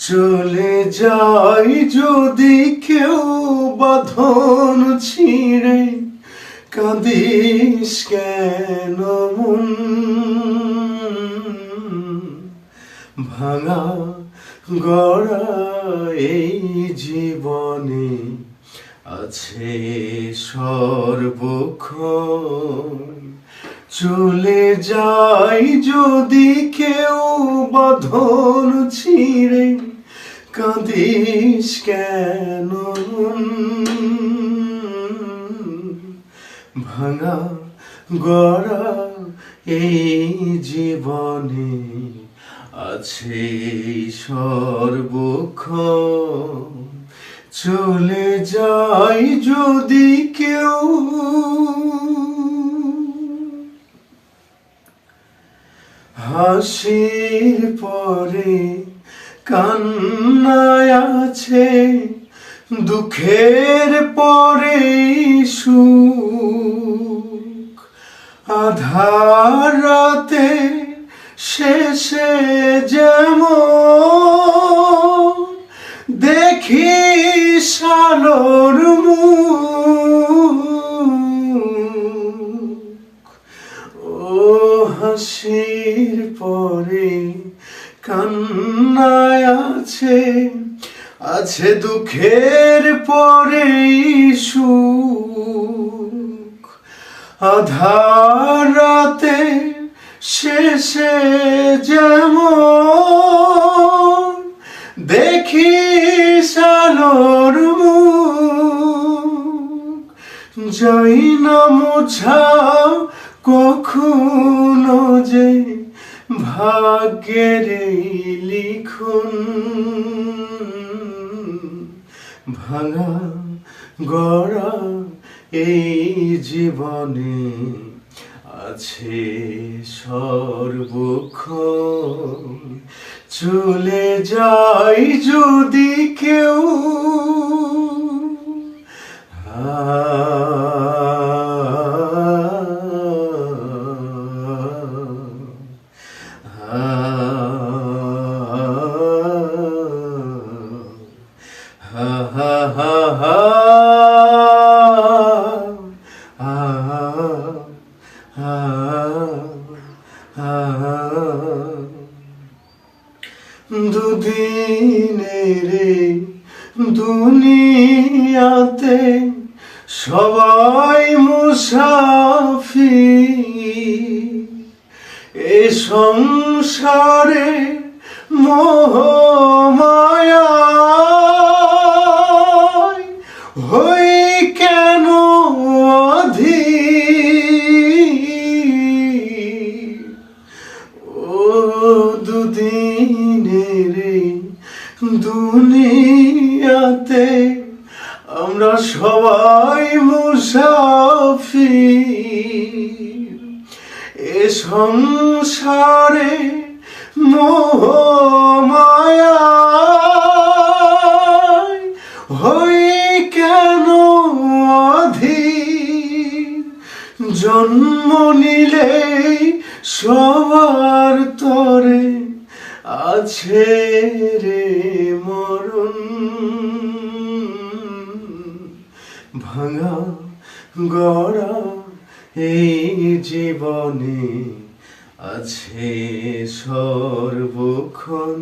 চলে যাই যদি কেউ বাঁধন ছিঁড়ে, কাঁদিস কেন মন? ভাঙা গড়া এই জীবনে আছে সর্বক্ষণ। চলে যাই যদি কেউ বাঁধন ছিঁড়ে, কাঁদিস কেন? ভাঙা গড়া এই জীবনে আছে সর্বক্ষণ। চলে যাই যদি কেউ। হাসির পরে কান্নায় আছে, দুঃখের পরে সুখ। আধার রাতে শেষে যেমন দেখিস আলোর মুখ। ও হাসির পরে কান্নায় আছে, আছে দুঃখের পরে সুখ। আধার রাতে শেষে যেমন দেখিস আলোর মুখ। যাই না মোছা কখনো যে ভাগ্যের লিখন। ভাঙা গড়া এই জীবনে আছে সর্বক্ষণ। চলে যাই যদি কেউ। দুদিনের দুনিয়াতে সবাই মুসাফির। এ সংসারে মোহ মায়ায় হই কেন অধীর। ও দুদিনের দুনিয়াতে আমরা সবাই মুসাফির। এ সংসারে মোহ মায়ায় হই কেন অধীর। জন্ম নিলেই সবার তরে আছে রে মরণ। ভাঙা গড়া এই জীবনে আছে সর্বক্ষণ।